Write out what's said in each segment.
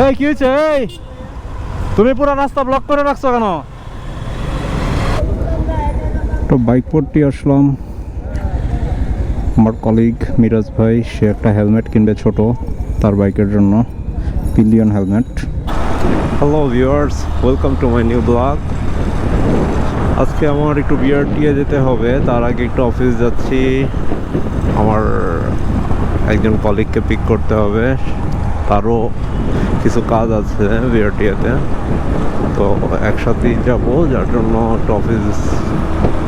এই কি হয়েছে? এই তুমি পুরো রাস্তা ব্লক করে রাখছো কেন? তো বাইক পড়তে আসলাম, আমার কলিগ মিরাজ ভাই, সে একটা হেলমেট কিনবে ছোট তার বাইকের জন্য, pillion helmet. Hello viewers, welcome to my new blog. আজকে আমার একটু বিআরটিএ যেতে হবে, তার আগে একটু অফিস যাচ্ছি। আমার একজন কলিগকে পিক করতে হবে, তারও কিছু কাজ আছে বিআরটিএতে, তো একসাথেই যাব, যার জন্য একটু অফিস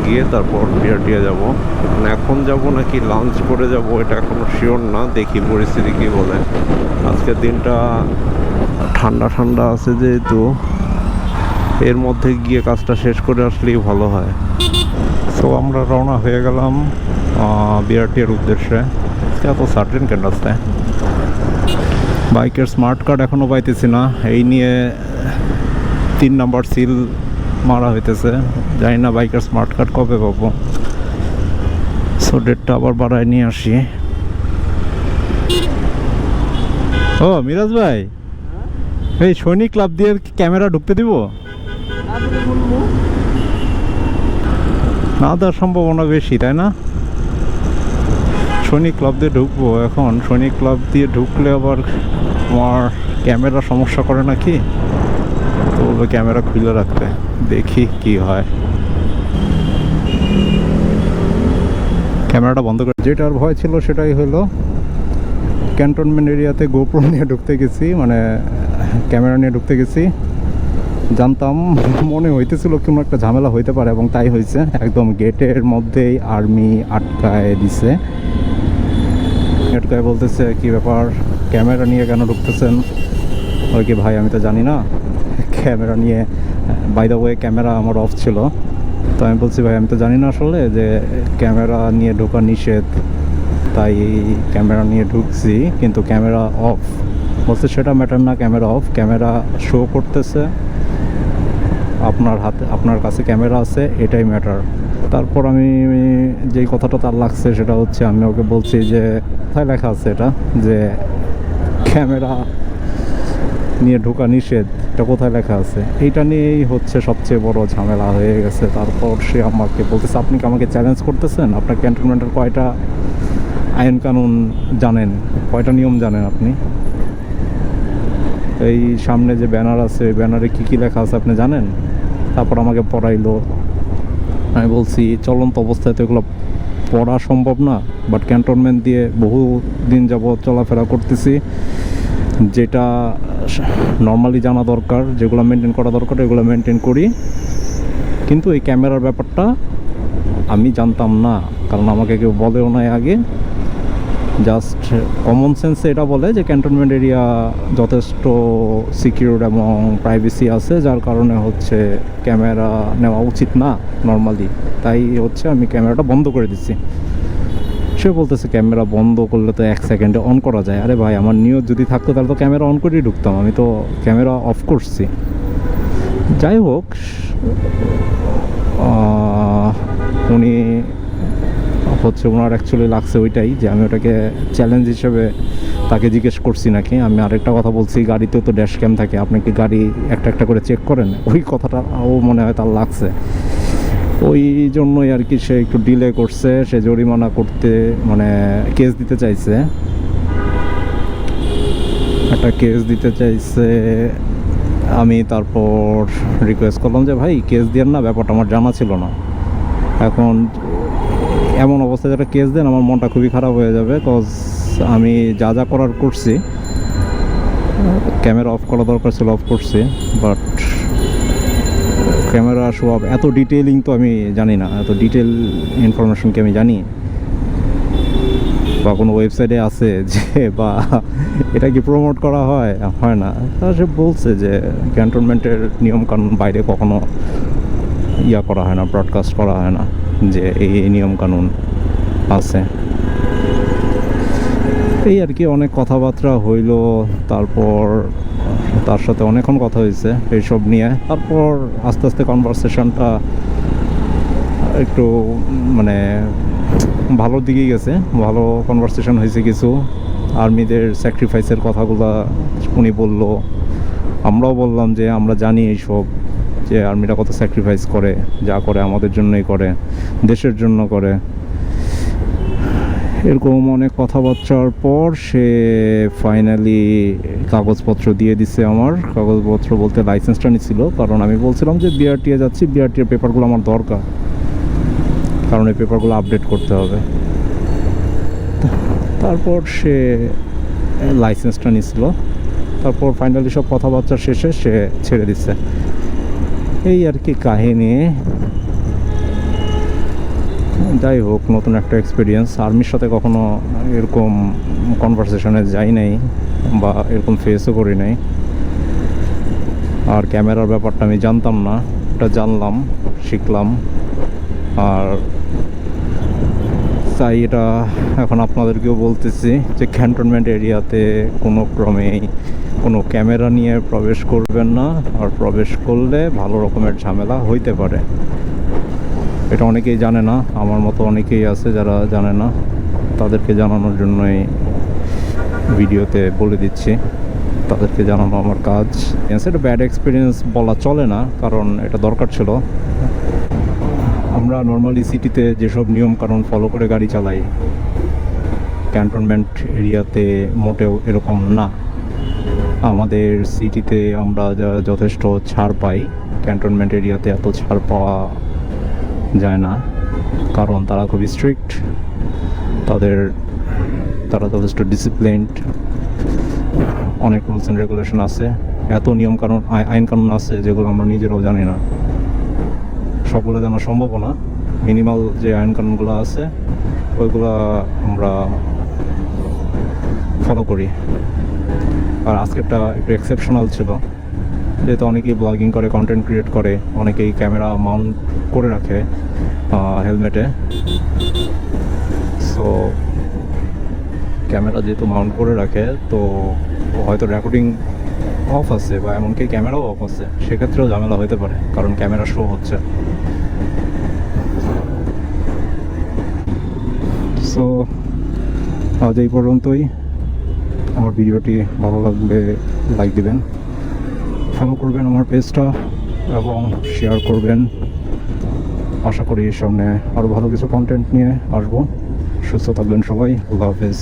গিয়ে তারপর বিআরটিএ যাব। মানে এখন যাব নাকি লাঞ্চ করে যাব এটা এখনো শিওর না, দেখি পরিস্থিতি কী বলে। আজকের দিনটা ঠান্ডা ঠান্ডা আছে যেহেতু, এর মধ্যে গিয়ে কাজটা শেষ করে আসলেই ভালো হয়। সো আমরা রওনা হয়ে গেলাম বিআরটিএর উদ্দেশ্যে। এত সার্টেন কেন রাস্তায়? বাইকের স্মার্ট কার্ড এখনও পাইতেছি না, এই নিয়ে 3 নাম্বার সিল মারা হইতেছে। জানি না বাইকের স্মার্ট কার্ড কবে পাবো, সো ডেটটা আবার বাড়ায় নিয়ে আসি। ও মিরাজ ভাই, এই সৈনিক ক্লাব দিয়ে ক্যামেরা ঢুকতে দিব? না দেওয়ার সম্ভাবনা বেশি, তাই না? সৈনিক ক্লাব দিয়ে ঢুকবো এখন। সৈনিক ক্লাব দিয়ে ঢুকলে আবার আমার ক্যামেরা সমস্যা করে নাকি, তো বলবে ক্যামেরা খুলে রাখতে। দেখি কি হয়। ক্যামেরাটা বন্ধ করে, যেটার ভয় ছিল সেটাই হলো। ক্যান্টনমেন্ট এরিয়াতে গোপ্রো নিয়ে ঢুকতে গেছি, মানে ক্যামেরা নিয়ে ঢুকতে গেছি। জানতাম, মনে হইতেছিল কোনো একটা ঝামেলা হইতে পারে, এবং তাই হয়েছে। একদম গেটের মধ্যেই আর্মি আটকায় দিছে। আটকায় বলতেছে, কি ব্যাপার, ক্যামেরা নিয়ে কেন ঢুকতেছেন? ওই কি ভাই, আমি তো জানি না ক্যামেরা নিয়ে, বাই দ্য ওয়ে ক্যামেরা আমার অফ ছিল। তো আমি বলছি, ভাই আমি তো জানি না আসলে যে ক্যামেরা নিয়ে ঢোকা নিষেধ, তাই ক্যামেরা নিয়ে ঢুকছি, কিন্তু ক্যামেরা অফ। বলছে সেটা ম্যাটার না, ক্যামেরা অফ, ক্যামেরা শো করতেছে আপনার হাতে, আপনার কাছে ক্যামেরা আছে, এটাই ম্যাটার। তারপর আমি যেই কথাটা তার লাগছে সেটা হচ্ছে, আমি ওকে বলছি যে কোথায় লেখা আছে এটা, যে ক্যামেরা নিয়ে ঢোকা নিষেধ, এটা কোথায় লেখা আছে? এইটা নিয়েই হচ্ছে সবচেয়ে বড় ঝামেলা হয়ে গেছে। তারপর সে আমাকে বলতেছে, আপনি কি আমাকে চ্যালেঞ্জ করতেছেন? আপনার ক্যান্টনমেন্টের কয়টা আইন কানুন জানেন, কয়টা নিয়ম জানেন আপনি? এই সামনে যে ব্যানার আছে, ওই ব্যানারে কী কী লেখা আছে আপনি জানেন? তারপর আমাকে পড়াইলো। আমি বলছি চলন্ত অবস্থায় তো এগুলো পড়া সম্ভব না, বাট ক্যান্টনমেন্ট দিয়ে বহু দিন যাবৎ চলাফেরা করতেছি, যেটা নর্মালি জানা দরকার, যেগুলো মেনটেন করা দরকার এগুলো মেনটেন করি। কিন্তু এই ক্যামেরার ব্যাপারটা আমি জানতাম না, কারণ আমাকে কেউ বলেও নাই আগে। জাস্ট কমন সেন্সে এটা বলে যে ক্যান্টনমেন্ট এরিয়া যথেষ্ট সিকিউর এবং প্রাইভেসি আছে, যার কারণে হচ্ছে ক্যামেরা নেওয়া উচিত না নর্মালি। তাই হচ্ছে আমি ক্যামেরাটা বন্ধ করে দিচ্ছি। সে বলতেছে ক্যামেরা বন্ধ করলে তো 1 সেকেন্ডে অন করা যায়। আরে ভাই, আমার নিয়ত যদি থাকতো তাহলে তো ক্যামেরা অন করেই ঢুকতাম, আমি তো ক্যামেরা অফ করছি। যাই হোক, উনি হচ্ছে, ওনার অ্যাকচুয়ালি লাগছে ওইটাই, যে আমি ওটাকে চ্যালেঞ্জ হিসেবে তাকে জিজ্ঞেস করছি নাকি। আমি আরেকটা কথা বলছি, গাড়িতেও তো ড্যাশ ক্যাম থাকে, আপনি কি গাড়ি একটা একটা করে চেক করেন? ওই কথাটা ও মনে হয় তার লাগছে, ওই জন্যই আর কি সে একটু ডিলে করছে। সে জরিমানা করতে, মানে কেস দিতে চাইছে, একটা কেস দিতে চাইছে। আমি তারপর রিকোয়েস্ট করলাম যে ভাই কেস দিয়েন না, ব্যাপারটা আমার জানা ছিল না। এখন এমন অবস্থায় যেটা কেস দেন, আমার মনটা খুবই খারাপ হয়ে যাবে, কজ আমি যা যা করার করছি, ক্যামেরা অফ করা দরকার ছিল অফ করছি, বাট ক্যামেরা শো অফ, এত ডিটেইলিং তো আমি জানি না, এত ডিটেল ইনফরমেশন কি আমি জানি? বা কোনো ওয়েবসাইটে আছে যে, বা এটা কি প্রমোট করা হয়? হয় না। তা সে বলছে যে ক্যান্টনমেন্টের নিয়মকানুন বাইরে কখনো ইয়া করা হয় না, ব্রডকাস্ট করা হয় না, যে এই নিয়মকানুন আছে। এই আর কি, অনেক কথাবার্তা হইল। তারপর তার সাথে অনেকক্ষণ কথা হয়েছে এইসব নিয়ে। তারপর আস্তে আস্তে কনভারসেশনটা একটু মানে ভালোর দিকেই গেছে, ভালো কনভারসেশন হয়েছে। কিছু আর্মিদের স্যাক্রিফাইসের কথাগুলো উনি বললো, আমরাও বললাম যে আমরা জানি এইসব, যে আর্মিরা কত স্যাক্রিফাইস করে, যা করে আমাদের জন্যই করে, দেশের জন্য করে। এরকম অনেক কথাবার্তার পর সে ফাইনালি কাগজপত্র দিয়ে দিছে। আমার কাগজপত্র বলতে লাইসেন্সটা নিছিল, কারণ আমি বলছিলাম যে বিআরটিএ যাচ্ছি, বিআরটিএর পেপারগুলো আমার দরকার, কারণ এই পেপারগুলো আপডেট করতে হবে। তারপর সে লাইসেন্সটা নিছিল, তারপর ফাইনালি সব কথাবার্তা শেষে সে ছেড়ে দিচ্ছে। এই আর কি কাহিনী। যাই হোক, নতুন একটা এক্সপিরিয়েন্স। আর্মির সাথে কখনো এরকম কনভারসেশনে যাই নাই বা এরকম ফেসও করি নাই। আর ক্যামেরার ব্যাপারটা আমি জানতাম না, এটা জানলাম, শিখলাম। আর তাই এটা এখন আপনাদেরকেও বলতেছি যে ক্যান্টনমেন্ট এরিয়াতে কোনো ক্রমেই কোনো ক্যামেরা নিয়ে প্রবেশ করবেন না, আর প্রবেশ করলে ভালো রকমের ঝামেলা হইতে পারে। এটা অনেকেই জানে না, আমার মতো অনেকেই আছে যারা জানে না, তাদেরকে জানানোর জন্যই ভিডিওতে বলে দিচ্ছি, তাদেরকে জানানো আমার কাজ। এটা ব্যাড এক্সপিরিয়েন্স বলা চলে না, কারণ এটা দরকার ছিল। আমরা নর্মালি সিটিতে যেসব নিয়মকানুন ফলো করে গাড়ি চালাই, ক্যান্টনমেন্ট এরিয়াতে মোটেও এরকম না। আমাদের সিটিতে আমরা যথেষ্ট ছাড় পাই, ক্যান্টনমেন্ট এরিয়াতে এত ছাড় পাওয়া যায় না, কারণ তারা খুব স্ট্রিক্ট, তারা যথেষ্ট ডিসিপ্লিনড, অনেক রুলস অ্যান্ড রেগুলেশন আছে, এত নিয়মকানুন আইন কানুন আছে যেগুলো আমরা নিজেরাও জানি না, সবগুলো জানা সম্ভব না। মিনিমাল যে আইন কানুনগুলো আছে ওইগুলো আমরা ফলো করি। আর আজকেরটা একটু এক্সেপশনাল ছিল, যেহেতু অনেকেই ব্লগিং করে, কন্টেন্ট ক্রিয়েট করে, অনেকেই ক্যামেরা মাউন্ট করে রাখে হেলমেটে। সো ক্যামেরা যেহেতু মাউন্ট করে রাখে, তো হয়তো রেকর্ডিং অফ আছে বা এমনকি ক্যামেরাও অফ আছে, সেক্ষেত্রেও ঝামেলা হতে পারে, কারণ ক্যামেরা শো হচ্ছে। সো আজ এই পর্যন্তই। আমার ভিডিওটি ভালো লাগলে লাইক দিবেন, ফলো করবেন আমার পেজটা এবং শেয়ার করবেন। আশা করি সামনে আরও ভালো কিছু কন্টেন্ট নিয়ে আসবো। সুস্থ থাকবেন সবাই। আল্লাহ হাফেজ।